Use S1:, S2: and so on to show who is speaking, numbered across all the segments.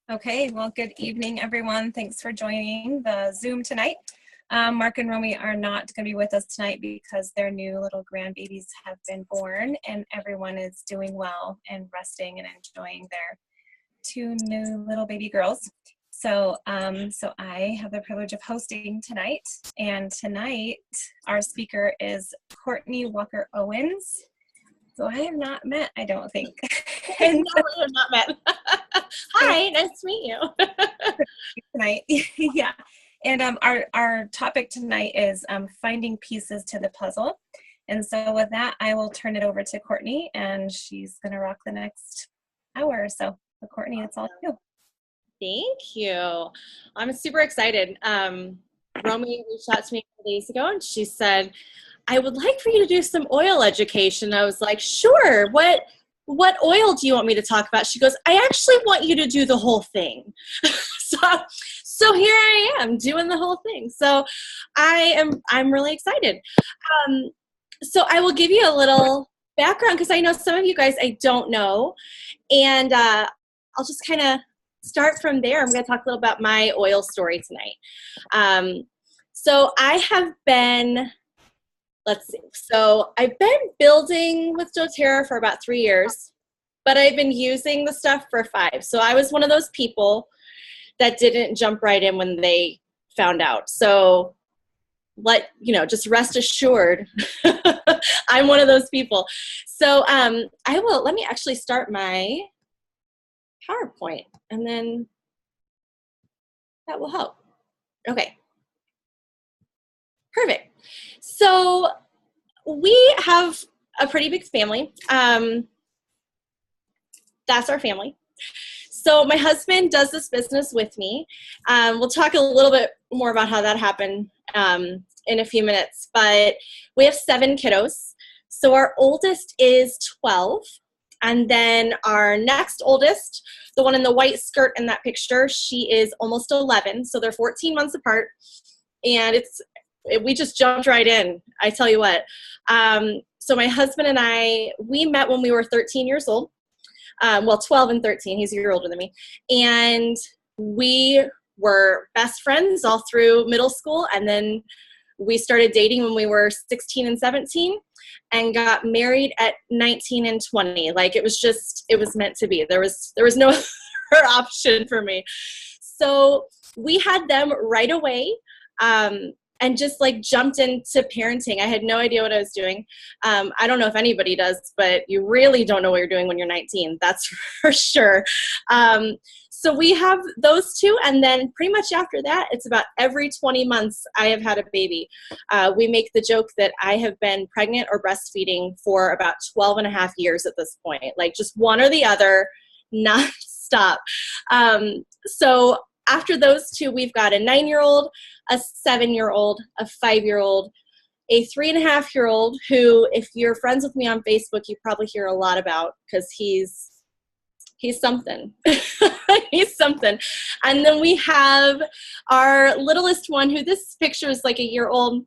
S1: Okay, well, good evening, everyone. Thanks for joining the Zoom tonight. Mark and Romy are not going to be with us tonight because their new little grandbabies have been born and everyone is doing well and resting and enjoying their two new little baby girls. So I have the privilege of hosting tonight. And tonight, our speaker is Courtney Walker Owens. So I have not met, I don't think.
S2: No, we have not met. Hi, nice to meet you.
S1: Tonight, yeah. And our topic tonight is finding pieces to the puzzle. And so with that, I will turn it over to Courtney, and she's going to rock the next hour or so. So Courtney, it's all you.
S2: Thank you. I'm super excited. Romy reached out to me a couple days ago, and she said, I would like for you to do some oil education. I was like, sure. What oil do you want me to talk about? She goes, I actually want you to do the whole thing. So here I am doing the whole thing. So I'm really excited. So I will give you a little background because I know some of you guys I don't know. And I'll just kind of start from there. I'm going to talk a little about my oil story tonight. So I have been, let's see. So I've been building with doTERRA for about 3 years, but I've been using the stuff for 5. So I was one of those people that didn't jump right in when they found out. So just rest assured, I'm one of those people. So let me actually start my PowerPoint and then that will help. Okay. Perfect. So we have a pretty big family. That's our family. So my husband does this business with me. We'll talk a little bit more about how that happened in a few minutes, but we have 7 kiddos. So our oldest is 12, and then our next oldest, the one in the white skirt in that picture, she is almost 11. So they're 14 months apart, and we just jumped right in, I tell you what. So my husband and I, we met when we were 13 years old. 12 and 13. He's a year older than me. And we were best friends all through middle school. And then we started dating when we were 16 and 17 and got married at 19 and 20. Like it was meant to be. There was no other option for me. So we had them right away. And just like jumped into parenting. I had no idea what I was doing. I don't know if anybody does, but you really don't know what you're doing when you're 19. That's for sure. So we have those 2. And then pretty much after that, it's about every 20 months I have had a baby. We make the joke that I have been pregnant or breastfeeding for about 12 and a half years at this point, like just one or the other, non-stop. So after those 2, we've got a 9-year-old, a 7-year-old, a 5-year-old, a 3.5-year-old who, if you're friends with me on Facebook, you probably hear a lot about because he's something. He's something. And then we have our littlest one who this picture is like a year old.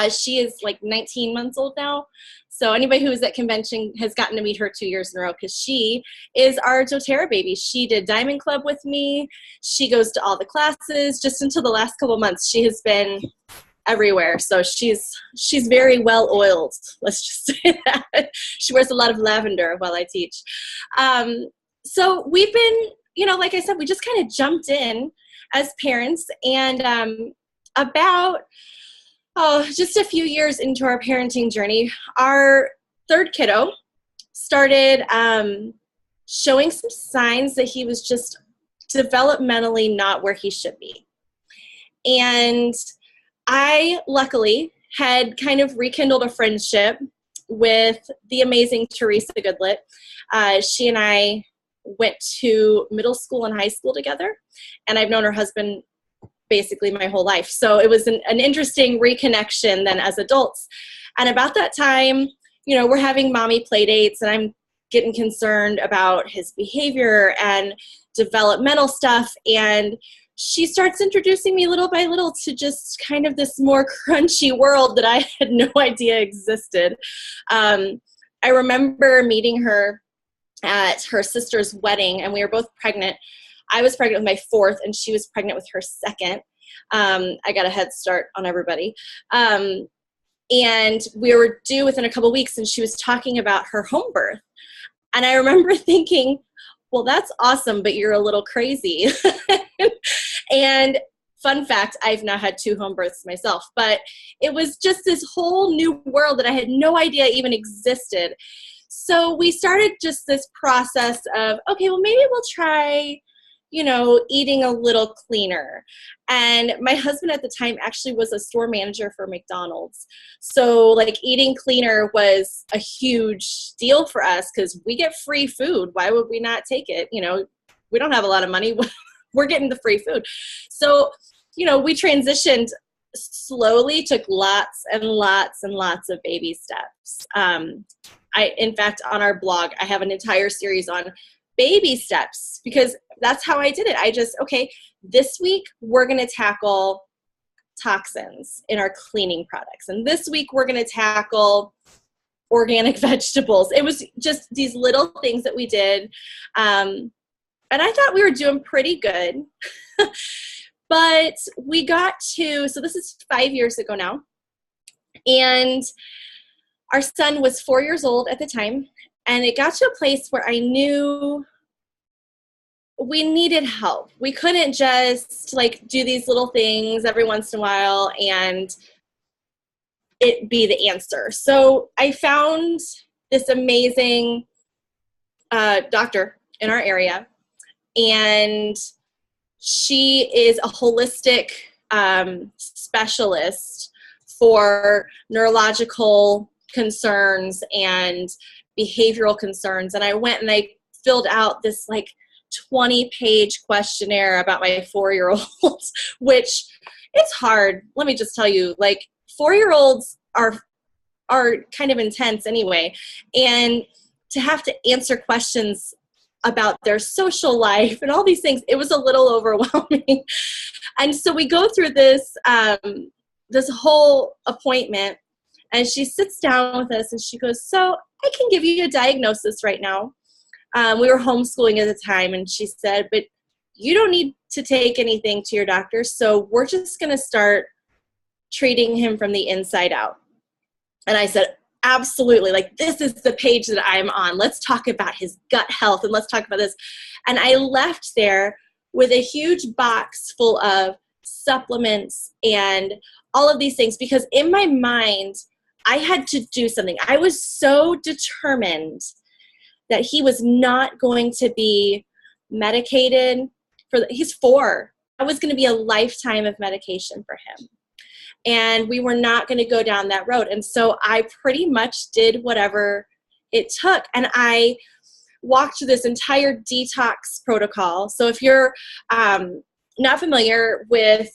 S2: She is like 19 months old now. So anybody who was at convention has gotten to meet her 2 years in a row because she is our doTERRA baby. She did Diamond Club with me. She goes to all the classes. Just until the last couple months, she has been everywhere. So she's very well oiled. Let's just say that. She wears a lot of lavender while I teach. So we've been, like I said, we just kind of jumped in as parents, and about just a few years into our parenting journey, our 3rd kiddo started showing some signs that he was just developmentally not where he should be. And I, luckily, had kind of rekindled a friendship with the amazing Teresa Goodlet. She and I went to middle school and high school together, and I've known her husband basically my whole life. So it was an interesting reconnection then as adults. And about that time, we're having mommy play dates, and I'm getting concerned about his behavior and developmental stuff. And she starts introducing me little by little to just kind of this more crunchy world that I had no idea existed. I remember meeting her at her sister's wedding, and we were both pregnant. I was pregnant with my fourth, and she was pregnant with her second. I got a head start on everybody. And we were due within a couple weeks, and she was talking about her home birth. And I remember thinking, well, that's awesome, but you're a little crazy. And fun fact, I've now had 2 home births myself, but it was just this whole new world that I had no idea even existed. So we started just this process of, okay, well, maybe we'll try, eating a little cleaner. And my husband at the time actually was a store manager for McDonald's. So like eating cleaner was a huge deal for us because we get free food. Why would we not take it? We don't have a lot of money. We're getting the free food. So, we transitioned slowly, took lots and lots and lots of baby steps. In fact, on our blog, I have an entire series on baby steps because that's how I did it. Okay, this week we're going to tackle toxins in our cleaning products. And this week we're going to tackle organic vegetables. It was just these little things that we did. And I thought we were doing pretty good. But we got to, so this is 5 years ago now. And our son was 4 years old at the time. And it got to a place where I knew we needed help. We couldn't just do these little things every once in a while and it be the answer. So I found this amazing doctor in our area, and she is a holistic specialist for neurological concerns and behavioral concerns. And I went and I filled out this 20-page questionnaire about my 4-year-old, which it's hard. Let me just tell you, 4-year-olds are kind of intense anyway. And to have to answer questions about their social life and all these things, it was a little overwhelming. And so we go through this whole appointment, and she sits down with us and she goes, so I can give you a diagnosis right now. We were homeschooling at the time, and she said, but you don't need to take anything to your doctor, so we're just going to start treating him from the inside out. And I said, absolutely. This is the page that I'm on. Let's talk about his gut health, and let's talk about this. And I left there with a huge box full of supplements and all of these things, because in my mind, I had to do something. I was so determined that he was not going to be medicated he's 4. That was going to be a lifetime of medication for him. And we were not going to go down that road. And so I pretty much did whatever it took. And I walked through this entire detox protocol. So if you're not familiar with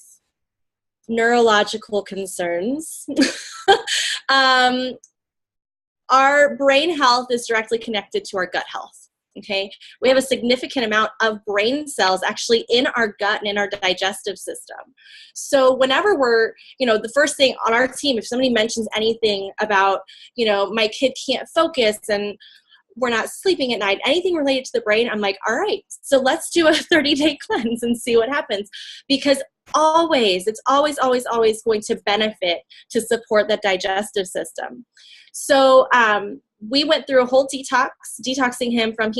S2: neurological concerns, our brain health is directly connected to our gut health. Okay, we have a significant amount of brain cells actually in our gut and in our digestive system. So whenever we're, the first thing on our team, if somebody mentions anything about, my kid can't focus and we're not sleeping at night, anything related to the brain, I'm like, all right, so let's do a 30-day cleanse and see what happens. Because it's always going to benefit to support that digestive system. So we went through a whole detoxing him from,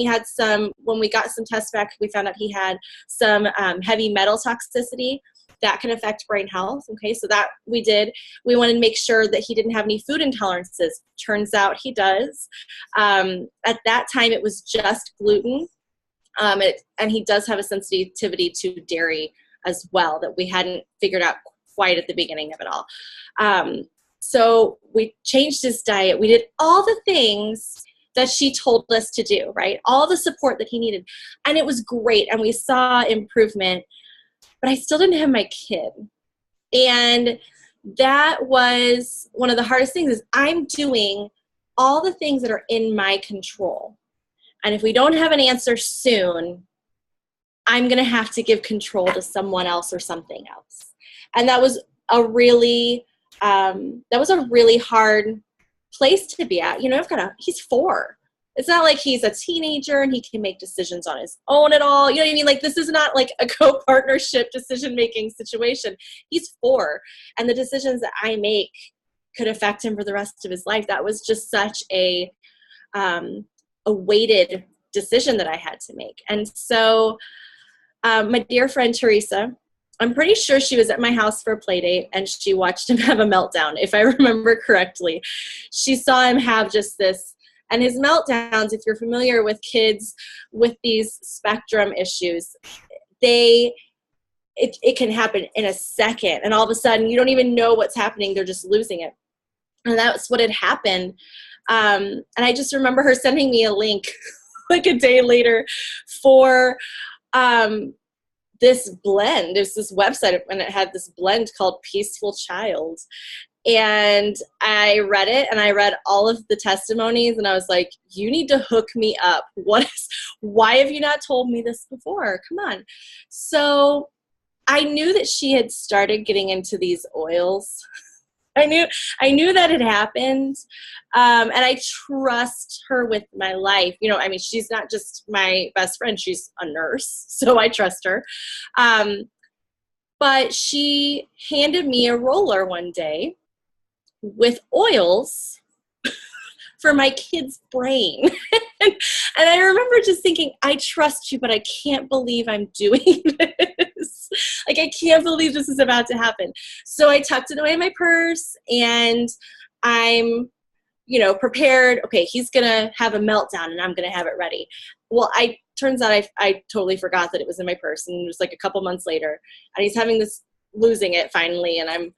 S2: when we got some tests back, we found out he had some heavy metal toxicity that can affect brain health. Okay, so that we did. We wanted to make sure that he didn't have any food intolerances. Turns out he does. At that time, it was just gluten. And he does have a sensitivity to dairy as well that we hadn't figured out quite at the beginning of it all. So we changed his diet. We did all the things that she told us to do, right? All the support that he needed. And it was great. And we saw improvement, but I still didn't have my kid. And that was one of the hardest things, is I'm doing all the things that are in my control. And if we don't have an answer soon, I'm going to have to give control to someone else or something else. And that was a really hard place to be at. He's 4. It's not like he's a teenager and he can make decisions on his own at all. You know what I mean? Like, this is not like a co-partnership decision-making situation. He's 4, and the decisions that I make could affect him for the rest of his life. That was just such a weighted decision that I had to make. And so my dear friend Teresa, I'm pretty sure she was at my house for a play date, and she watched him have a meltdown, if I remember correctly. She saw him have just this. And his meltdowns, if you're familiar with kids with these spectrum issues, it can happen in a second. And all of a sudden, you don't even know what's happening. They're just losing it. And that's what had happened. And I just remember her sending me a link like a day later for this blend. There's this website, and it had this blend called Peaceful Child. And I read it, and I read all of the testimonies, and I was like, you need to hook me up. Why have you not told me this before? Come on. So I knew that she had started getting into these oils. I knew that had happened. And I trust her with my life. You know, I mean, she's not just my best friend, she's a nurse, so I trust her. But she handed me a roller one day with oils for my kid's brain. And I remember just thinking, I trust you, but I can't believe I'm doing this. Like, I can't believe this is about to happen. So I tucked it away in my purse, and I'm, prepared. Okay, he's going to have a meltdown, and I'm going to have it ready. Well, turns out I totally forgot that it was in my purse, and it was like a couple months later, and he's losing it finally, and I'm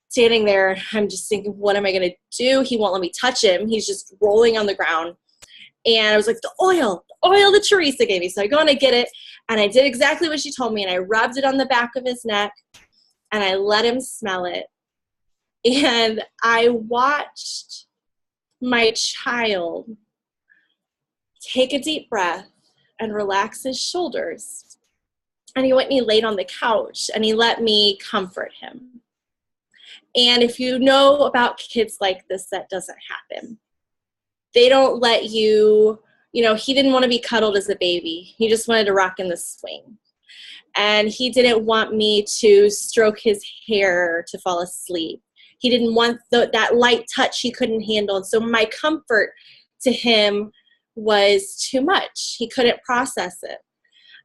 S2: standing there, I'm just thinking, what am I going to do? He won't let me touch him. He's just rolling on the ground. And I was like, the oil that Teresa gave me. So I go and I get it, and I did exactly what she told me, and I rubbed it on the back of his neck, and I let him smell it. And I watched my child take a deep breath and relax his shoulders. And he went and he laid on the couch, and he let me comfort him. And if you know about kids like this, that doesn't happen. They don't let you, he didn't want to be cuddled as a baby. He just wanted to rock in the swing. And he didn't want me to stroke his hair to fall asleep. He didn't want that light touch he couldn't handle. And so my comfort to him was too much. He couldn't process it.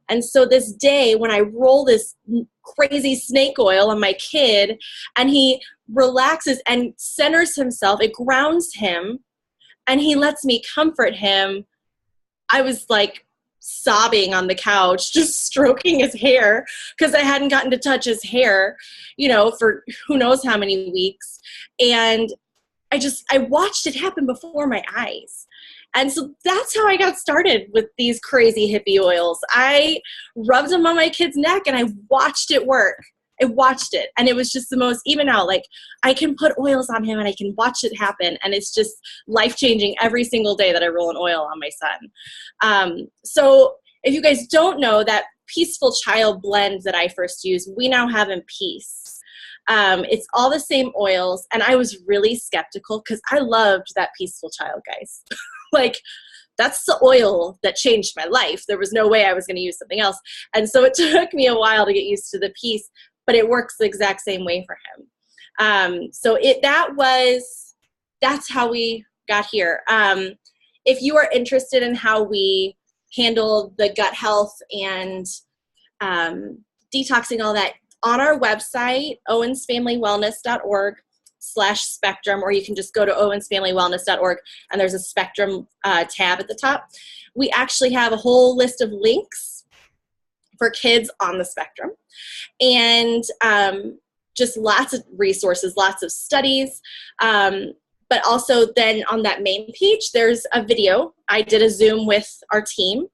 S2: And so this day, when I roll this crazy snake oil on my kid, and he relaxes and centers himself, it grounds him, and he lets me comfort him, I was like sobbing on the couch, just stroking his hair, because I hadn't gotten to touch his hair, for who knows how many weeks. And I watched it happen before my eyes. And so that's how I got started with these crazy hippie oils. I rubbed them on my kid's neck, and I watched it work. I watched it. And it was just the most, even now, like, I can put oils on him and I can watch it happen. And it's just life-changing every single day that I roll an oil on my son. So if you guys don't know, that Peaceful Child blend that I first used, we now have in Peace. It's all the same oils. And I was really skeptical because I loved that Peaceful Child, guys. Like, that's the oil that changed my life. There was no way I was going to use something else. And so it took me a while to get used to the Peace, but it works the exact same way for him. So that's how we got here. If you are interested in how we handle the gut health and detoxing, all that, on our website, owensfamilywellness.org/spectrum, or you can just go to owensfamilywellness.org, and there's a spectrum tab at the top. We actually have a whole list of links for kids on the spectrum, and just lots of resources, lots of studies. But also then on that main page, there's a video. I did a Zoom with our team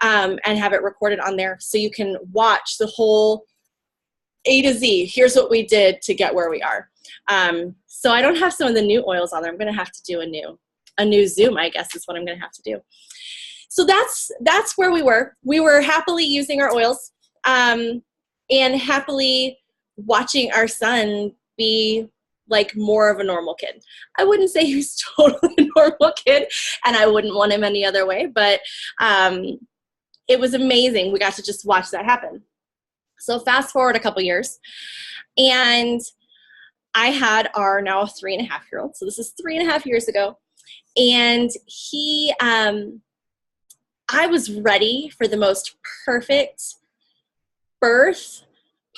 S2: and have it recorded on there, so you can watch the whole A to Z. Here's what we did to get where we are. So I don't have some of the new oils on there. I'm going to have to do a new Zoom, I guess is what I'm going to have to do. So that's where we were. We were happily using our oils and happily watching our son be like more of a normal kid. I wouldn't say he was totally a normal kid, and I wouldn't want him any other way, but it was amazing. We got to just watch that happen. So fast forward a couple years, and I had our now 3.5-year-old. So this is 3.5 years ago. And he, I was ready for the most perfect birth,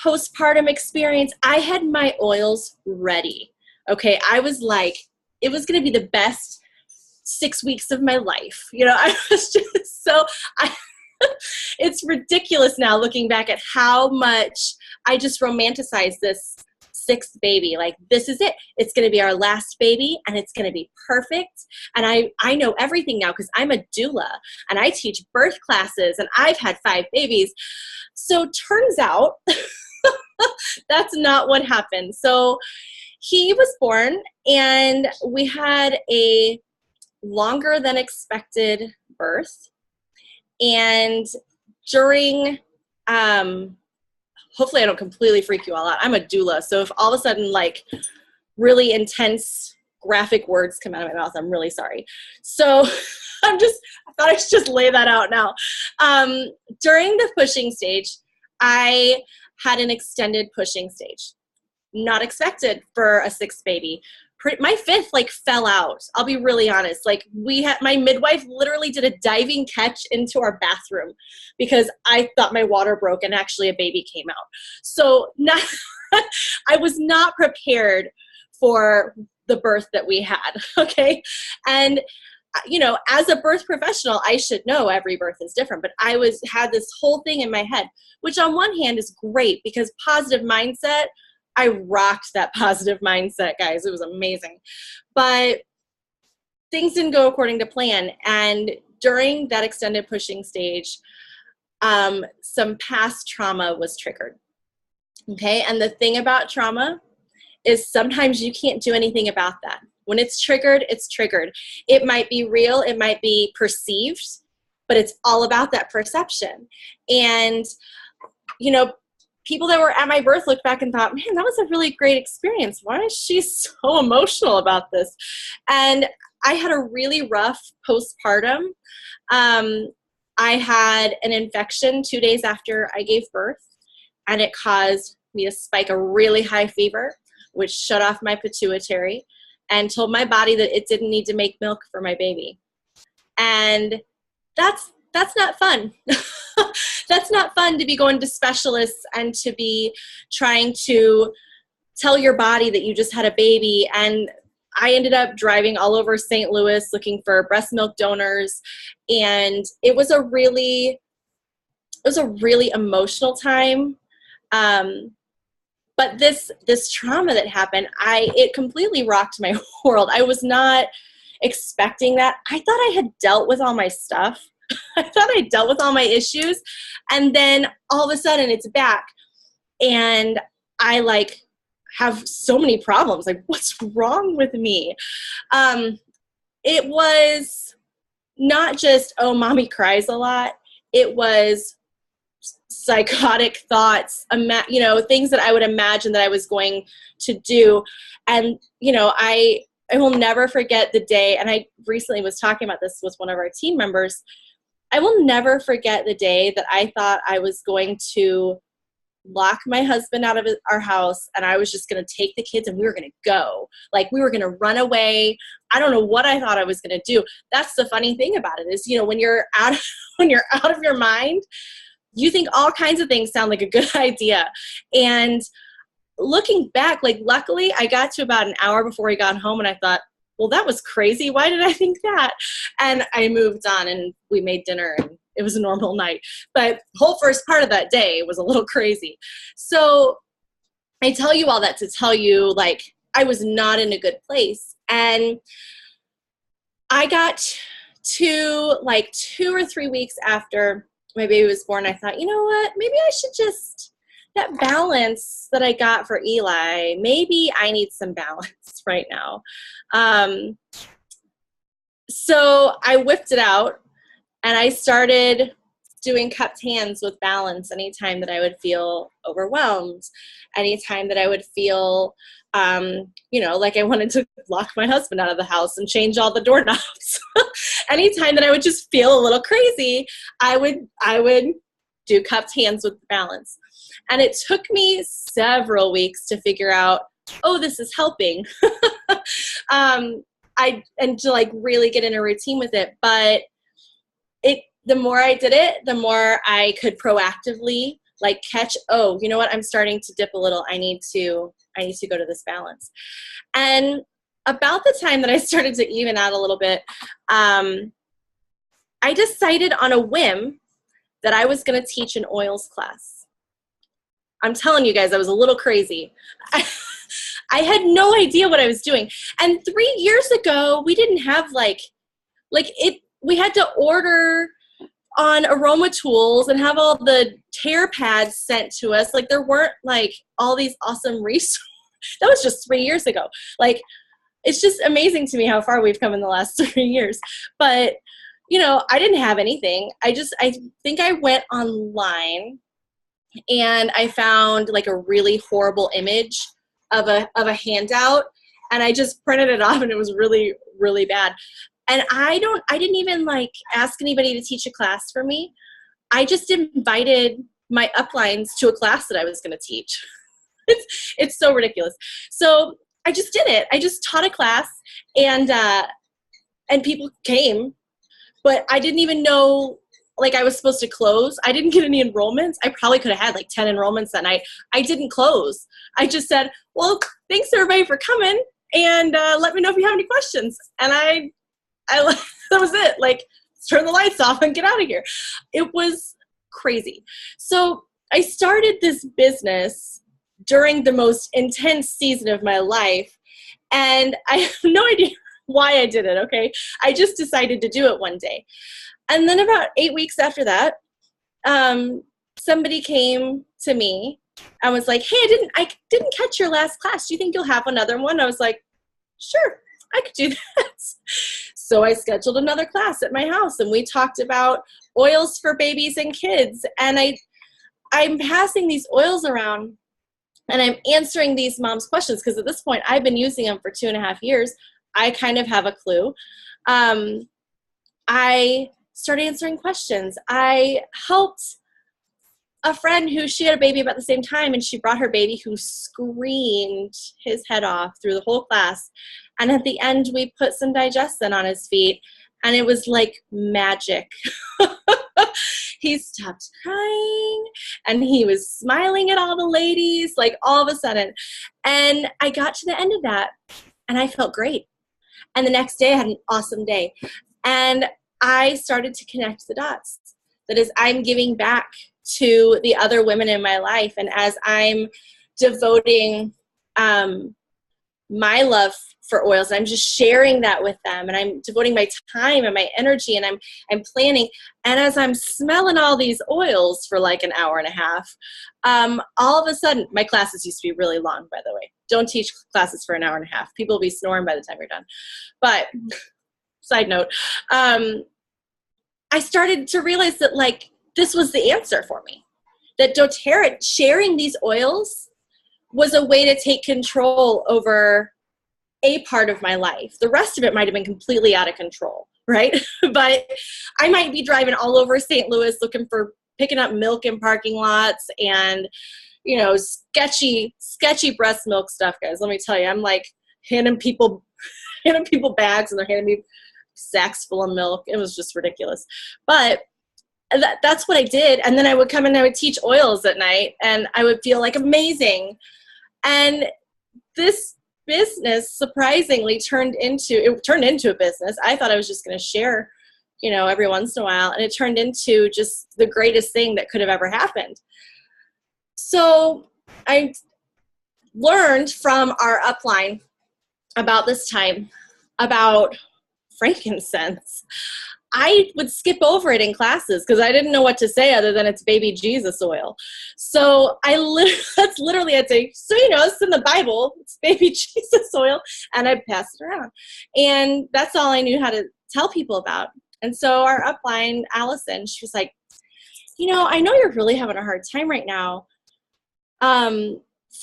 S2: postpartum experience. I had my oils ready. Okay. I was like, it was going to be the best 6 weeks of my life. You know, I was just so, it's ridiculous now looking back at how much I just romanticized this 6th baby. Like, this is it. It's going to be our last baby, and it's going to be perfect. And I know everything now because I'm a doula and I teach birth classes, and I've had 5 babies. So turns out that's not what happened. So he was born, and we had a longer than expected birth. And during, hopefully I don't completely freak you all out. I'm a doula. So if all of a sudden like really intense graphic words come out of my mouth, I'm really sorry. So I thought I should just lay that out now. During the pushing stage, I had an extended pushing stage. Not expected for a 6th baby. My 5th like fell out. I'll be really honest. Like, my midwife literally did a diving catch into our bathroom because I thought my water broke and actually a baby came out. So I was not prepared for the birth that we had. Okay. And you know, as a birth professional, I should know every birth is different, but I had this whole thing in my head, which on one hand is great because positive mindset, I rocked that positive mindset, guys. It was amazing. But things didn't go according to plan. And during that extended pushing stage, some past trauma was triggered. Okay. And the thing about trauma is sometimes you can't do anything about that. When it's triggered, it's triggered. It might be real. It might be perceived, but it's all about that perception. And, you know, people that were at my birth looked back and thought, man, that was a really great experience. Why is she so emotional about this? And I had a really rough postpartum. I had an infection 2 days after I gave birth, and it caused me to spike a really high fever, which shut off my pituitary and told my body that it didn't need to make milk for my baby. And that's not fun. That's not fun to be going to specialists and to be trying to tell your body that you just had a baby. And I ended up driving all over St. Louis looking for breast milk donors. And it was a really emotional time. But this trauma that happened, it completely rocked my world. I was not expecting that. I thought I had dealt with all my stuff. I thought I dealt with all my issues, and then all of a sudden it's back, and I like have so many problems. Like, what's wrong with me? It was not just, oh, mommy cries a lot. It was psychotic thoughts, you know, things that I would imagine that I was going to do. And, you know, I will never forget the day, and I recently was talking about this with one of our team members. I will never forget the day that I thought I was going to lock my husband out of our house, and I was just going to take the kids and we were going to go. Like, we were going to run away. I don't know what I thought I was going to do. That's the funny thing about it is, you know, when you're out of your mind, you think all kinds of things sound like a good idea. And looking back, like, luckily I got to about an hour before he got home, and I thought, well, that was crazy. Why did I think that? And I moved on, and we made dinner, and it was a normal night. But the whole first part of that day was a little crazy. So I tell you all that to tell you, like, I was not in a good place. And I got to like 2 or 3 weeks after my baby was born, I thought, you know what, maybe I should just, that balance that I got for Eli, maybe I need some balance right now. So I whipped it out, and I started doing cupped hands with balance anytime that I would feel overwhelmed, anytime that I would feel, like I wanted to lock my husband out of the house and change all the doorknobs. Anytime that I would just feel a little crazy, I would do cupped hands with balance. And it took me several weeks to figure out, oh, this is helping. And to like really get in a routine with it. But the more I did it, the more I could proactively like catch, oh, you know what? I'm starting to dip a little. I need to go to this balance. And about the time that I started to even out a little bit, I decided on a whim that I was going to teach an oils class. I'm telling you guys, I was a little crazy. I had no idea what I was doing. And 3 years ago, we didn't have we had to order on aroma tools and have all the tear pads sent to us. Like there weren't like all these awesome resources. That was just 3 years ago. Like, it's just amazing to me how far we've come in the last 3 years. But, I didn't have anything. I think I went online and I found like a really horrible image of a handout, and I just printed it off, and it was really, really bad. And I didn't even like ask anybody to teach a class for me. I just invited my uplines to a class that I was going to teach. It's so ridiculous. So I just did it. I just taught a class, and people came, but I didn't even know like I was supposed to close. I didn't get any enrollments. I probably could have had like 10 enrollments that night. I didn't close. I just said, well, thanks everybody for coming, and let me know if you have any questions. And I that was it. Like, turn the lights off and get out of here. It was crazy. So I started this business during the most intense season of my life, and I have no idea why I did it, okay? I just decided to do it one day. And then about 8 weeks after that, somebody came to me and was like, hey, I didn't catch your last class. Do you think you'll have another one? I was like, sure, I could do that. So I scheduled another class at my house, and we talked about oils for babies and kids. And I'm passing these oils around, and I'm answering these moms' questions, because at this point I've been using them for 2.5 years. I kind of have a clue. I started answering questions. I helped a friend who she had a baby about the same time, and she brought her baby who screamed his head off through the whole class. And at the end, we put some digestin on his feet, and it was like magic. He stopped crying, and he was smiling at all the ladies, like all of a sudden. And I got to the end of that, and I felt great. And the next day, I had an awesome day. And I started to connect the dots. That is, I'm giving back to the other women in my life. And as I'm devoting my love for oils, I'm just sharing that with them, and I'm devoting my time and my energy, and I'm planning. And as I'm smelling all these oils for like an hour and a half, all of a sudden, my classes used to be really long, by the way. Don't teach classes for an hour and a half. People will be snoring by the time you're done. But side note, I started to realize that like this was the answer for me. That doTERRA, sharing these oils, was a way to take control over a part of my life. The rest of it might have been completely out of control, right? But I might be driving all over St. Louis picking up milk in parking lots and, sketchy breast milk stuff, guys. Let me tell you, I'm like handing people bags, and they're handing me sacks full of milk. It was just ridiculous. But that's what I did. And then I would come and I would teach oils at night, and I would feel like amazing. And this business surprisingly turned into a business. I thought I was just going to share, every once in a while, and it turned into just the greatest thing that could have ever happened. So I learned from our upline about this time about frankincense. I would skip over it in classes because I didn't know what to say other than it's baby Jesus oil. So that's literally, I'd say, so it's in the Bible, it's baby Jesus oil, and I'd pass it around. And that's all I knew how to tell people about. And so our upline, Allison, she was like, I know you're really having a hard time right now.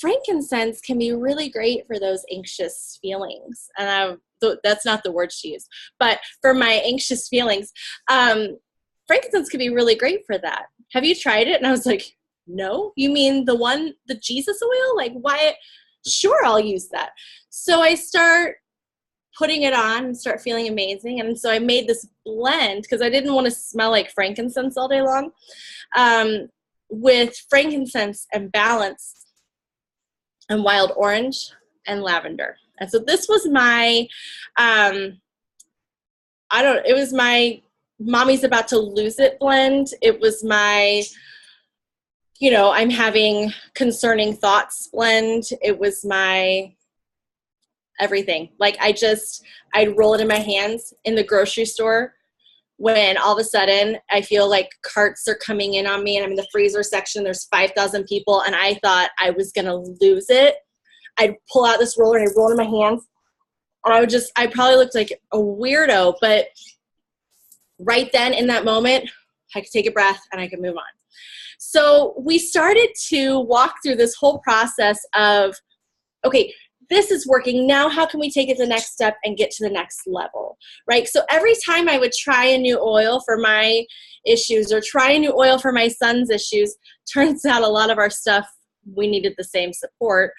S2: Frankincense can be really great for those anxious feelings. And that's not the word she used, but for my anxious feelings, frankincense can be really great for that. Have you tried it? And I was like, no. You mean the Jesus oil? Like, why? Sure, I'll use that. So I start putting it on and start feeling amazing. And so I made this blend because I didn't want to smell like frankincense all day long, with frankincense and balance and wild orange and lavender. And so this was my, it was my mommy's about to lose it blend. It was my, I'm having concerning thoughts blend. It was my everything. Like I'd roll it in my hands in the grocery store when all of a sudden I feel like carts are coming in on me and I'm in the freezer section. There's 5,000 people and I thought I was going to lose it. I'd pull out this roller and I'd roll it in my hands. And I probably looked like a weirdo, but right then in that moment, I could take a breath and I could move on. So we started to walk through this whole process of, okay, this is working. Now how can we take it to the next step and get to the next level, right? So every time I would try a new oil for my issues or try a new oil for my son's issues, turns out a lot of our stuff, we needed the same support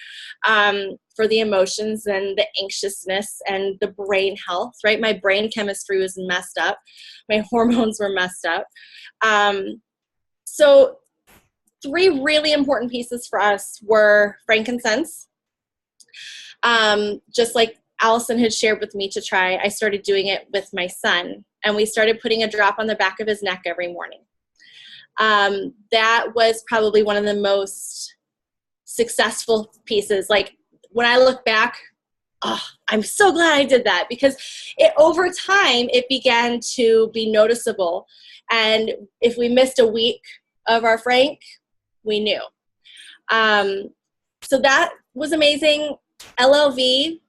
S2: for the emotions and the anxiousness and the brain health, right? My brain chemistry was messed up. My hormones were messed up. So 3 really important pieces for us were frankincense. Just like Allison had shared with me to try, I started doing it with my son, and we started putting a drop on the back of his neck every morning. That was probably one of the most successful pieces. Like when I look back, I'm so glad I did that, because over time it began to be noticeable. And if we missed a week of our Frank, we knew. So that was amazing. LLV,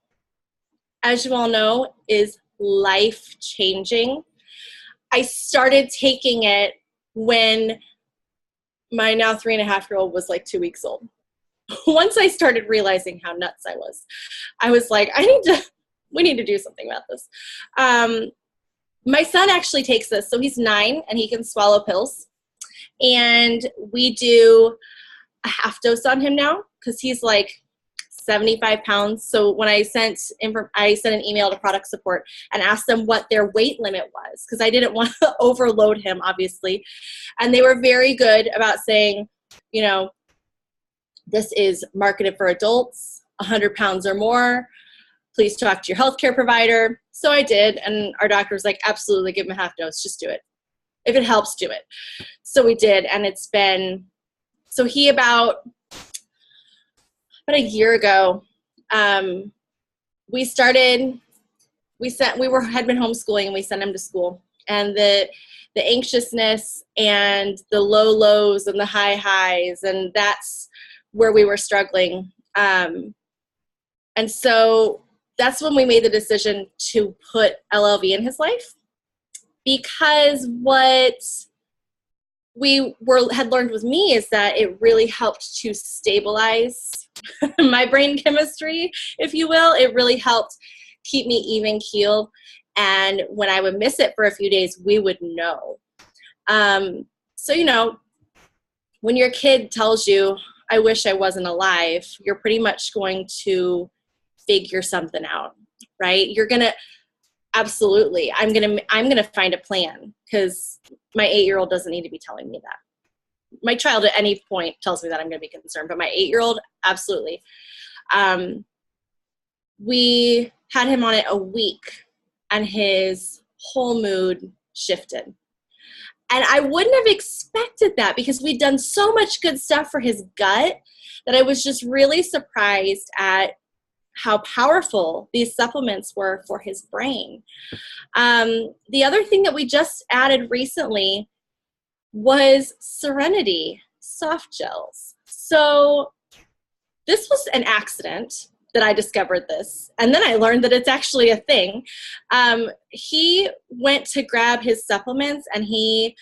S2: as you all know, is life-changing. I started taking it when my now 3.5-year-old was like 2 weeks old. Once I started realizing how nuts I was like, we need to do something about this. My son actually takes this. So he's 9 and he can swallow pills. And we do a half dose on him now because he's like 75 pounds. So when I sent an email to product support and asked them what their weight limit was, because I didn't want to overload him, obviously. And they were very good about saying, this is marketed for adults, 100 pounds or more. Please talk to your healthcare provider. So I did, and our doctor was like, absolutely, give him a half dose. Just do it. If it helps, do it. So we did, and he about a year ago, had been homeschooling, and we sent him to school. And the anxiousness and the low lows and the high highs, and that's where we were struggling. And so that's when we made the decision to put LLV in his life, because what we had learned with me is that it really helped to stabilize my brain chemistry, if you will. It really helped keep me even keeled. And when I would miss it for a few days, we would know. So, when your kid tells you, I wish I wasn't alive, you're pretty much going to figure something out, right? You're going to, absolutely, I'm going to find a plan, because my 8-year-old doesn't need to be telling me that. My child at any point tells me that I'm going to be concerned, but my 8-year-old, absolutely. We had him on it a week, and his whole mood shifted. And I wouldn't have expected that, because we'd done so much good stuff for his gut that I was just really surprised at how powerful these supplements were for his brain. The other thing that we just added recently was Serenity soft gels. So this was an accident that I discovered this, and then I learned that it's actually a thing. He went to grab his supplements, and he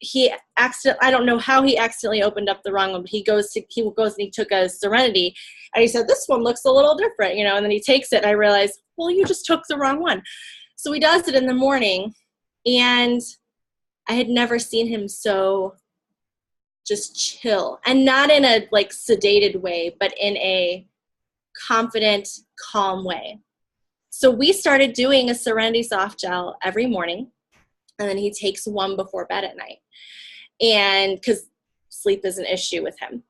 S2: I don't know how he accidentally opened up the wrong one, but he goes and he took a Serenity, and he said, this one looks a little different, and then he takes it, and I realized, well, you just took the wrong one. So he does it in the morning, and I had never seen him so just chill, and not in a like sedated way, but in a confident, calm way. So we started doing a Serenity soft gel every morning, and then he takes one before bed at night, and because sleep is an issue with him.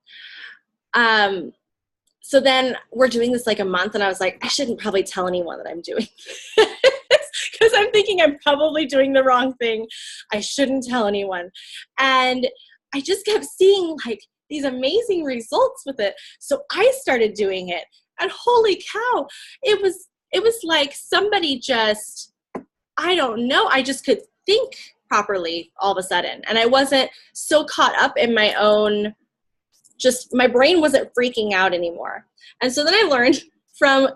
S2: So then we're doing this like a month, and I was like, I shouldn't probably tell anyone that I'm doing this, because I'm thinking I'm probably doing the wrong thing. I shouldn't tell anyone. And I just kept seeing like these amazing results with it. So I started doing it, and holy cow, it was like somebody just, I don't know, I just could think properly all of a sudden. And I wasn't so caught up in my own, just my brain wasn't freaking out anymore. And so then I learned from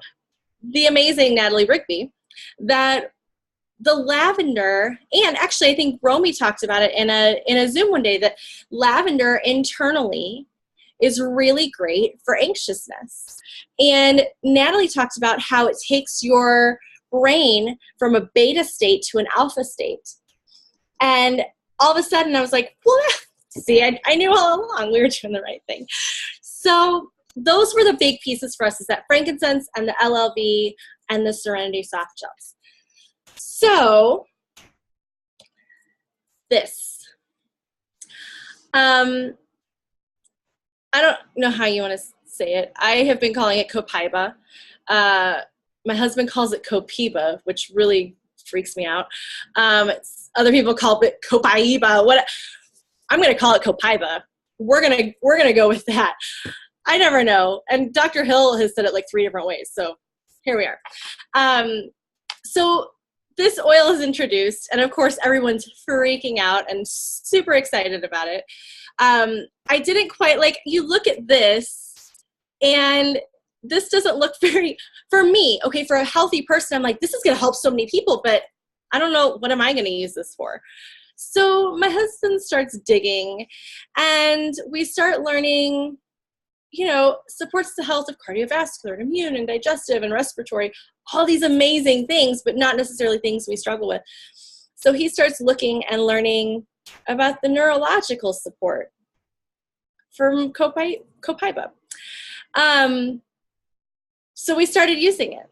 S2: the amazing Natalie Rigby that the lavender, and actually I think Romy talked about it in a Zoom one day, that lavender internally is really great for anxiousness. And Natalie talked about how it takes your brain from a beta state to an alpha state. And all of a sudden I was like, well, see, I knew all along we were doing the right thing. So those were the big pieces for us, is that frankincense and the LLV and the Serenity soft gels. So this, I don't know how you want to say it. I have been calling it copaiba. My husband calls it copaiba, which really freaks me out. Other people call it copaiba. I'm going to call it copaiba. We're gonna go with that. I never know. And Dr. Hill has said it like 3 different ways. So here we are. So this oil is introduced, and of course everyone's freaking out and super excited about it. I didn't quite, like, you look at this and this doesn't look very, for me, okay, for a healthy person, I'm like, this is going to help so many people, but I don't know, what am I going to use this for? So my husband starts digging, and we start learning, supports the health of cardiovascular and immune and digestive and respiratory, all these amazing things, but not necessarily things we struggle with. So he starts looking and learning about the neurological support from copaiba. So we started using it.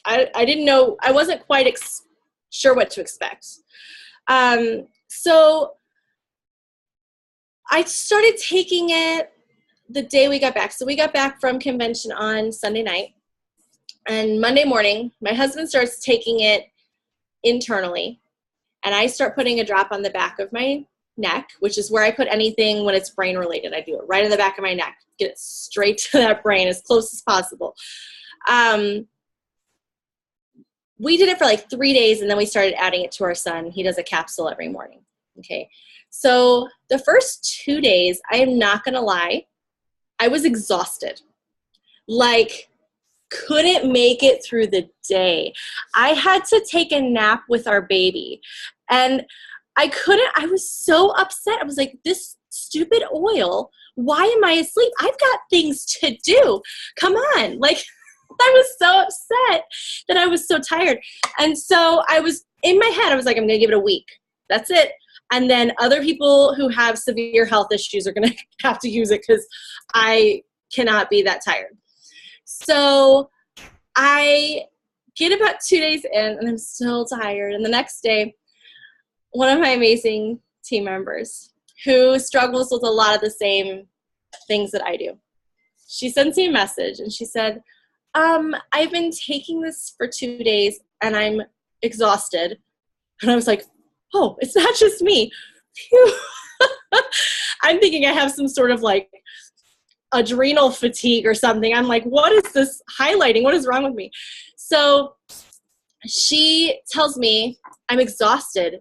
S2: I didn't know, I wasn't quite sure what to expect. So I started taking it the day we got back. So we got back from convention on Sunday night, and Monday morning, my husband starts taking it internally, and I start putting a drop on the back of my neck, which is where I put anything when it's brain related. I do it right in the back of my neck, get it straight to that brain as close as possible. We did it for like 3 days, and then we started adding it to our son. He does a capsule every morning. Okay. So the first 2 days, I am not going to lie, I was exhausted. Like, couldn't make it through the day. I had to take a nap with our baby, and I was so upset. I was like, this stupid oil, why am I asleep? I've got things to do. Come on. Like, I was so upset that I was so tired. And so I was, in my head, I was like, I'm going to give it a week. That's it. And then other people who have severe health issues are going to have to use it, because I cannot be that tired. So I get about 2 days in, and I'm still tired. And the next day, one of my amazing team members who struggles with a lot of the same things that I do, she sends me a message, and she said, I've been taking this for 2 days, and I'm exhausted. And I was like, oh, it's not just me. Phew. I'm thinking I have some sort of like adrenal fatigue or something. I'm like, what is this highlighting? What is wrong with me? So she tells me I'm exhausted,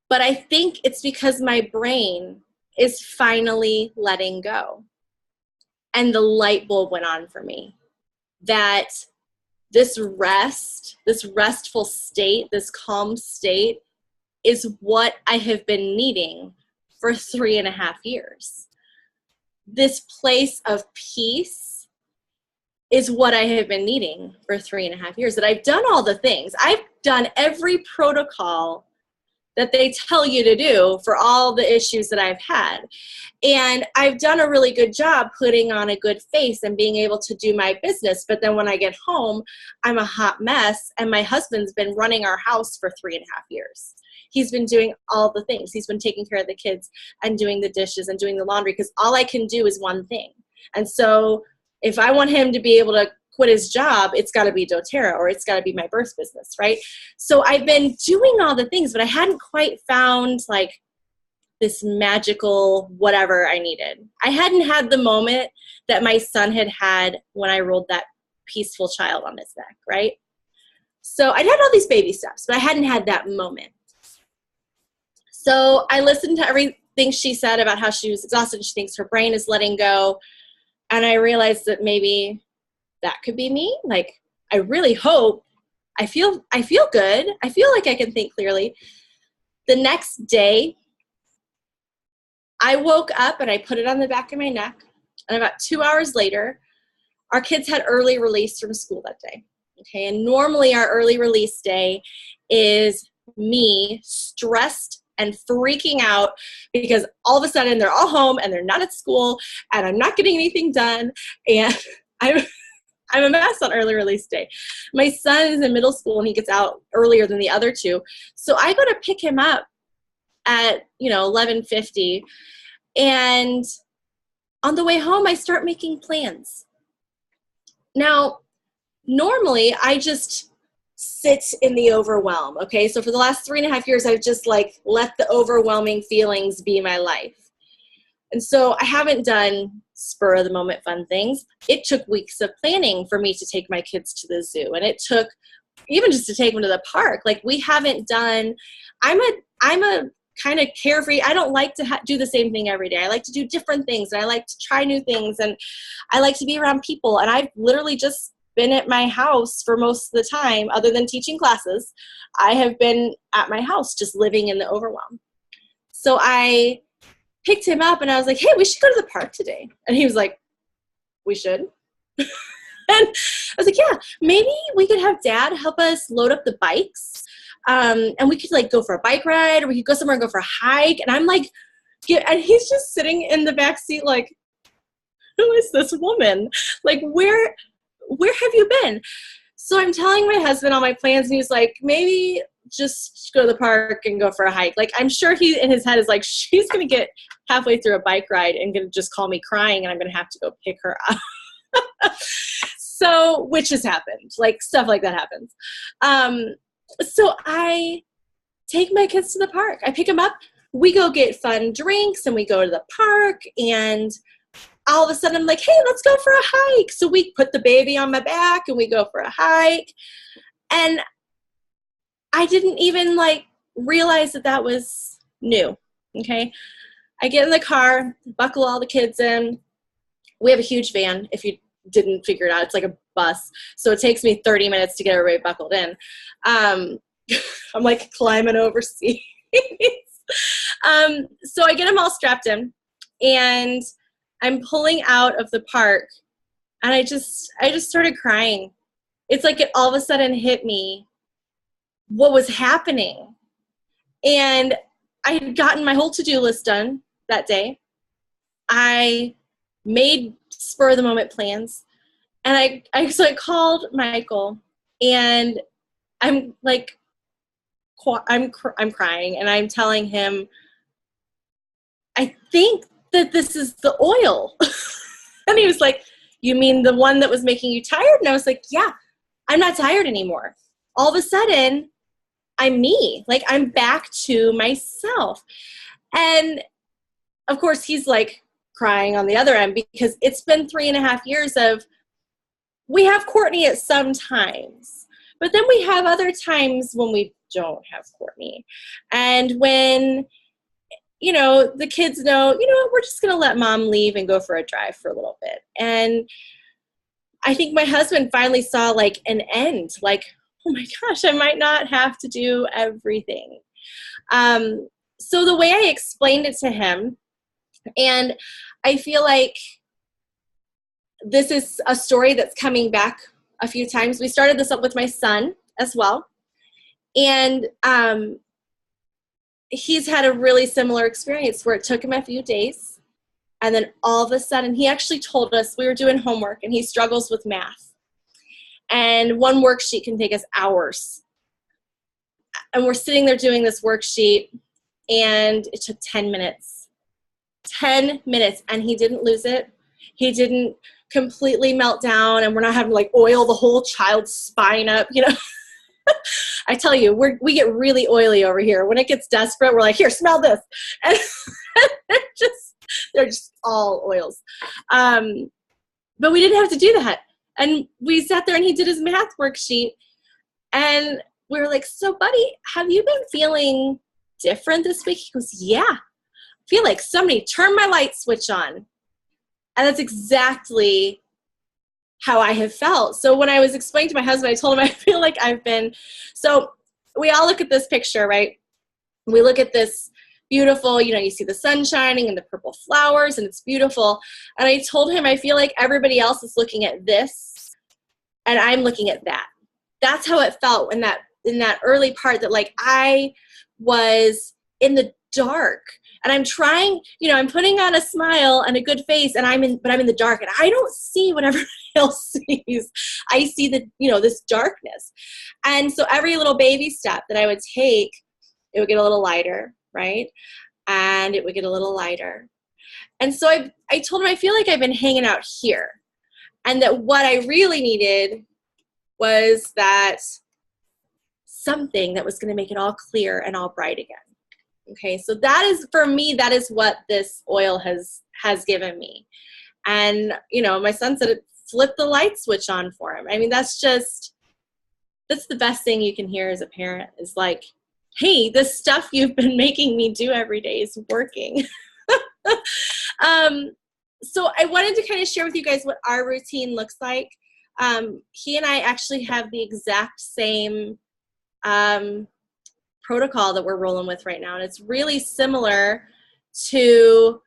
S2: but I think it's because my brain is finally letting go. And the light bulb went on for me that this rest, this restful state, this calm state is what I have been needing for 3.5 years. This place of peace is what I have been needing for 3.5 years. That I've done all the things. I've done every protocol that they tell you to do for all the issues that I've had. And I've done a really good job putting on a good face and being able to do my business. But then when I get home, I'm a hot mess. And my husband's been running our house for 3.5 years. He's been doing all the things. He's been taking care of the kids and doing the dishes and doing the laundry, because all I can do is one thing. And so if I want him to be able to quit his job, it's got to be doTERRA, or it's got to be my birth business, right? So I've been doing all the things, but I hadn't quite found like this magical whatever I needed. I hadn't had the moment that my son had when I rolled that peaceful child on his neck, right? So I'd had all these baby steps, but I hadn't had that moment. So I listened to everything she said about how she was exhausted and she thinks her brain is letting go. And I realized that maybe that could be me. Like, I really hope, I feel good. I feel like I can think clearly. The next day, I woke up and I put it on the back of my neck. And about 2 hours later, our kids had early release from school that day. Okay, and normally our early release day is me stressed and freaking out because all of a sudden they're all home and they're not at school and I'm not getting anything done, and I'm a mess on early release day. My son is in middle school and he gets out earlier than the other two. So I go to pick him up at 11:50, and on the way home I start making plans. Now, normally I just sit in the overwhelm, okay? So for the last 3.5 years, I've just like let the overwhelming feelings be my life. And so I haven't done spur of the moment fun things. It took weeks of planning for me to take my kids to the zoo. And it took even just to take them to the park. Like, we haven't done, I'm a kind of carefree. I don't like to do the same thing every day. I like to do different things, and I like to try new things, and I like to be around people. And I've literally just been at my house for most of the time, other than teaching classes. I have been at my house just living in the overwhelm. So I picked him up and I was like, hey, we should go to the park today. And he was like, we should. And I was like, yeah, maybe we could have Dad help us load up the bikes. And we could like go for a bike ride, or we could go somewhere and go for a hike. And I'm like, and he's just sitting in the back seat like, who is this woman? Like, where have you been? So I'm telling my husband all my plans, and he's like, maybe just go to the park and go for a hike. Like, I'm sure he in his head is like, she's going to get halfway through a bike ride and going to just call me crying, and I'm going to have to go pick her up. So, which has happened. Like, stuff like that happens. So I take my kids to the park. I pick them up. We go get fun drinks, and we go to the park, and all of a sudden I'm like, hey, let's go for a hike. So we put the baby on my back and we go for a hike. And I didn't even like realize that was new. Okay. I get in the car, buckle all the kids in. We have a huge van. If you didn't figure it out, it's like a bus. So it takes me 30 minutes to get everybody buckled in. I'm like climbing over seats. So I get them all strapped in, and I'm pulling out of the park, and I just started crying. It's like it all of a sudden hit me what was happening. And I had gotten my whole to-do list done that day. I made spur of the moment plans, and so I called Michael, and I'm like, I'm crying, and I'm telling him, I think that this is the oil. And he was like, you mean the one that was making you tired? And I was like, yeah, I'm not tired anymore. All of a sudden, I'm me. Like, I'm back to myself. And of course, he's like crying on the other end, because it's been 3.5 years of, we have Courtney at some times, but then we have other times when we don't have Courtney. And when the kids know, we're just going to let mom leave and go for a drive for a little bit. And I think my husband finally saw like an end, like, oh my gosh, I might not have to do everything. So the way I explained it to him, and I feel like this is a story that's coming back a few times. We started this up with my son as well. And he's had a really similar experience where it took him a few days. And then all of a sudden, he actually told us, we were doing homework, and he struggles with math. And one worksheet can take us hours. And we're sitting there doing this worksheet, and it took 10 minutes. 10 minutes, and he didn't lose it. He didn't completely melt down, and we're not having to like oil the whole child's spine up, you know. I tell you, we get really oily over here. When it gets desperate, we're like, here, smell this. And they're just all oils. But we didn't have to do that. And we sat there and he did his math worksheet. And we were like, so buddy, have you been feeling different this week? He goes, yeah. I feel like somebody turned my light switch on. And that's exactly how I have felt. So when I was explaining to my husband, I told him I feel like I've been, so we all look at this picture, right? We look at this beautiful, you know, you see the sun shining and the purple flowers and it's beautiful. And I told him, I feel like everybody else is looking at this and I'm looking at that. That's how it felt in that early part, that like I was in the dark. And I'm trying, you know, I'm putting on a smile and a good face, and I'm in the dark, and I don't see what everybody else sees. I see this darkness. And so every little baby step that I would take, it would get a little lighter, right? And it would get a little lighter. And so I told him, I feel like I've been hanging out here, and that what I really needed was that something that was going to make it all clear and all bright again. Okay, so that is, for me, that is what this oil has given me. And, you know, my son said it flipped the light switch on for him. I mean, that's the best thing you can hear as a parent, is like, hey, this stuff you've been making me do every day is working. So I wanted to kind of share with you guys what our routine looks like. He and I actually have the exact same protocol that we're rolling with right now. And it's really similar to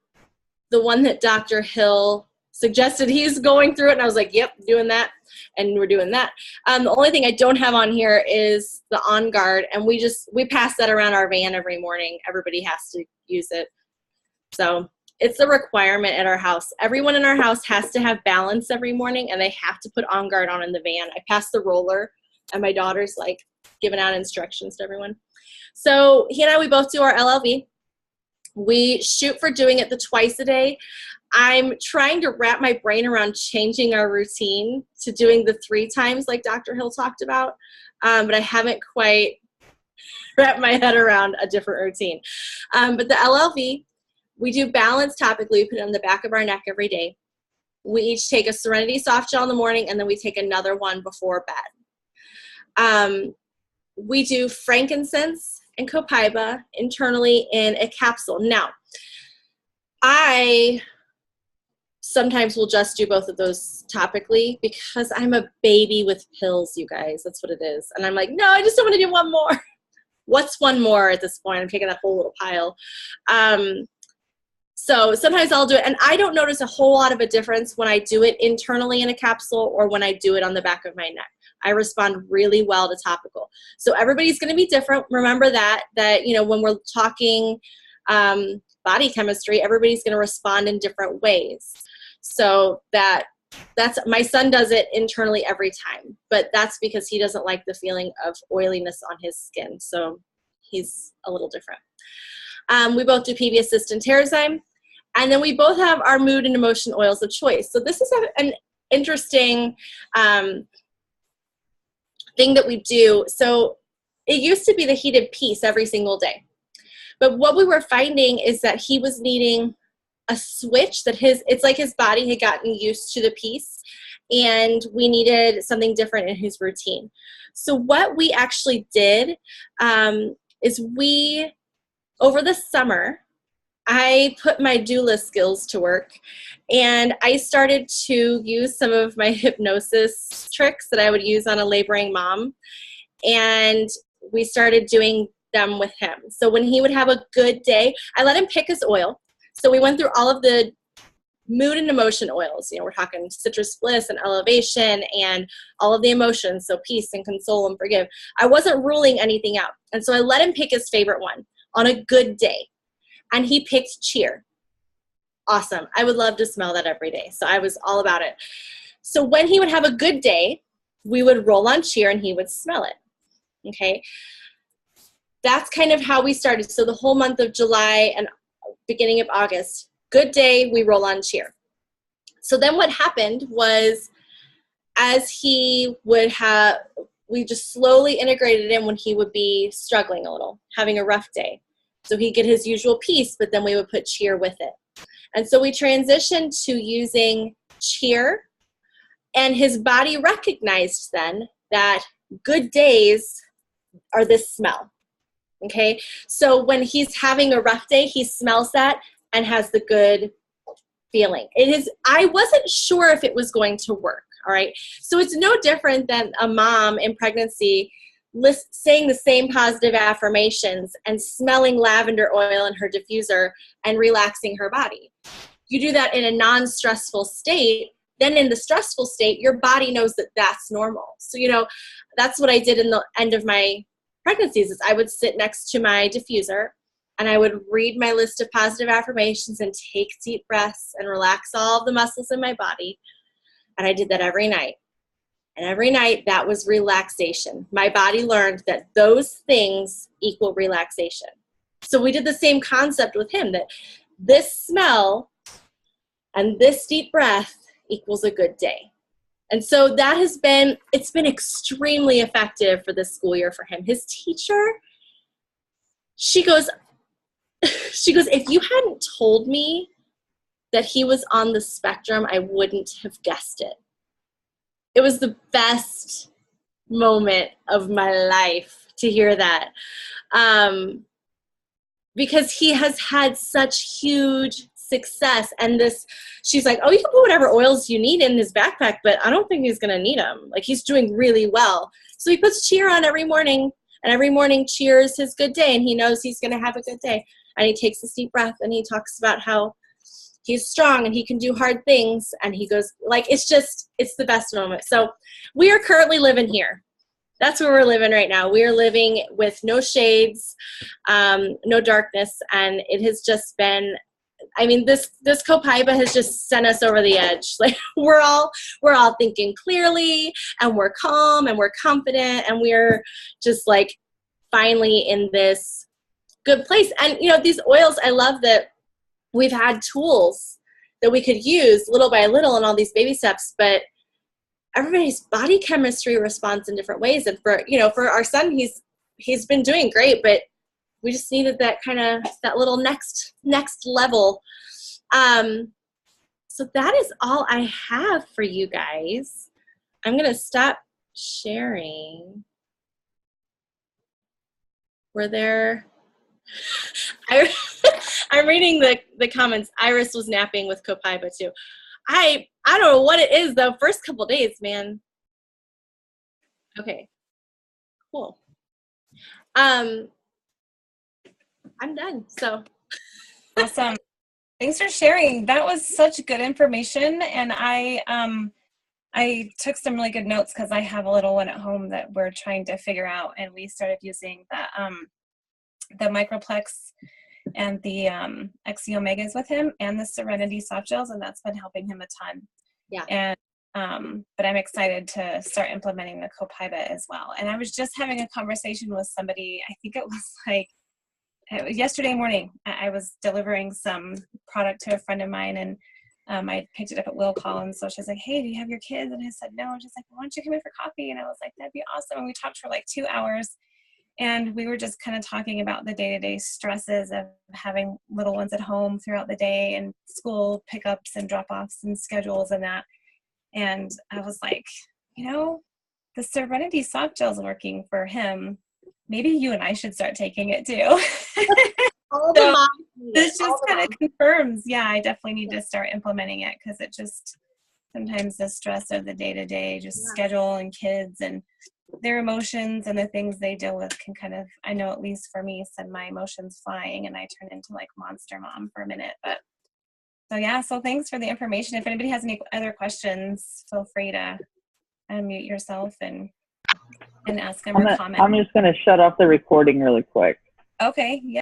S2: the one that Dr. Hill suggested. He's going through it, and I was like, yep, doing that. And we're doing that. The only thing I don't have on here is the On Guard, and we pass that around our van every morning. Everybody has to use it. So it's a requirement at our house. Everyone in our house has to have balance every morning, and they have to put On Guard on in the van. I pass the roller, and my daughter's like giving out instructions to everyone. So he and I, we both do our LLV. We shoot for doing it twice a day. I'm trying to wrap my brain around changing our routine to doing the 3 times like Dr. Hill talked about, but I haven't quite wrapped my head around a different routine. But the LLV, we do balance topically. We put it on the back of our neck every day. We each take a Serenity soft gel in the morning, and then we take another one before bed. We do frankincense and copaiba internally in a capsule. Now, I sometimes will just do both of those topically because I'm a baby with pills, you guys. That's what it is. And I'm like, no, I just don't want to do one more. What's one more at this point? I'm taking that whole little pile. So sometimes I'll do it, and I don't notice a whole lot of a difference when I do it internally in a capsule or when I do it on the back of my neck. I respond really well to topical. So everybody's going to be different. Remember that, you know, when we're talking body chemistry, everybody's going to respond in different ways. So that's, my son does it internally every time, but that's because he doesn't like the feeling of oiliness on his skin. So he's a little different. We both do PV Assist and Terrazyme. And then we both have our mood and emotion oils of choice. So this is an interesting thing that we do. So it used to be the heated peace every single day. But what we were finding is that he was needing a switch, that it's like his body had gotten used to the peace, and we needed something different in his routine. So what we actually did is over the summer, I put my doula skills to work, and I started to use some of my hypnosis tricks that I would use on a laboring mom. And we started doing them with him. So when he would have a good day, I let him pick his oil. So we went through all of the mood and emotion oils. You know, we're talking citrus bliss and elevation and all of the emotions. So peace and console and forgive. I wasn't ruling anything out. And so I let him pick his favorite one on a good day. And he picked cheer. Awesome. I would love to smell that every day. So I was all about it. So when he would have a good day, we would roll on cheer and he would smell it. Okay. That's kind of how we started. So the whole month of July and beginning of August, good day, we roll on cheer. So then what happened was, as he would have, we just slowly integrated in when he would be struggling a little, having a rough day. So he'd get his usual peace, but then we would put cheer with it. And so we transitioned to using cheer, and his body recognized then that good days are this smell. Okay, so when he's having a rough day, he smells that and has the good feeling. I wasn't sure if it was going to work, all right? So it's no different than a mom in pregnancy saying the same positive affirmations and smelling lavender oil in her diffuser and relaxing her body. You do that in a non-stressful state, then in the stressful state, your body knows that that's normal. So, you know, that's what I did in the end of my pregnancies is I would sit next to my diffuser and I would read my list of positive affirmations and take deep breaths and relax all of the muscles in my body. And I did that every night. And every night that was relaxation. My body learned that those things equal relaxation. So we did the same concept with him, that this smell and this deep breath equals a good day. And so that it's been extremely effective for this school year for him. His teacher, she goes, if you hadn't told me that he was on the spectrum, I wouldn't have guessed it. It was the best moment of my life to hear that. Because he has had such huge success, and she's like, oh, you can put whatever oils you need in his backpack, but I don't think he's going to need them. Like, he's doing really well. So he puts cheer on every morning, and every morning cheer is his good day, and he knows he's going to have a good day. And he takes this deep breath, and he talks about how he's strong and he can do hard things, and he goes, like, it's the best moment. So we are currently living here. That's where we're living right now. We are living with no shades, no darkness, and it has just been, I mean, this copaiba has just sent us over the edge. Like, we're all thinking clearly, and we're calm, and we're confident, and we're just like finally in this good place. And you know, these oils, I love that we've had tools that we could use little by little in all these baby steps, but everybody's body chemistry responds in different ways. And for our son, he's been doing great, but we just needed that little next level. So that is all I have for you guys. I'm going to stop sharing. I'm reading the comments. Iris was napping with copaiba too. I don't know what it is though. First couple days, man. Okay, cool. I'm done. So
S1: Awesome. Thanks for sharing. That was such good information, and I took some really good notes because I have a little one at home that we're trying to figure out, and we started using the Microplex and the XE Omegas with him, and the Serenity soft gels, and that's been helping him a ton.
S2: Yeah.
S1: And but I'm excited to start implementing the copaiba as well. And I was just having a conversation with somebody, I think it was like yesterday morning. I was delivering some product to a friend of mine, and I picked it up at Will Call, and so she's like, hey, do you have your kids? And I said, no. And she's like, well, why don't you come in for coffee? And I was like, that'd be awesome. And we talked for like 2 hours, and we were just kind of talking about the day-to-day stresses of having little ones at home throughout the day, and school pickups and drop-offs and schedules and that. And I was like, you know, the Serenity soft gel is working for him. Maybe you and I should start taking it too. So this just kind of confirms, yeah, I definitely need to start implementing it, because sometimes the stress of the day-to-day, just schedule and kids and their emotions and the things they deal with can kind of, I know at least for me, send my emotions flying and I turn into like monster mom for a minute. But so yeah, so thanks for the information. If anybody has any other questions, feel free to unmute yourself and ask them or comment.
S3: I'm just going to shut off the recording really quick.
S1: Okay, yeah.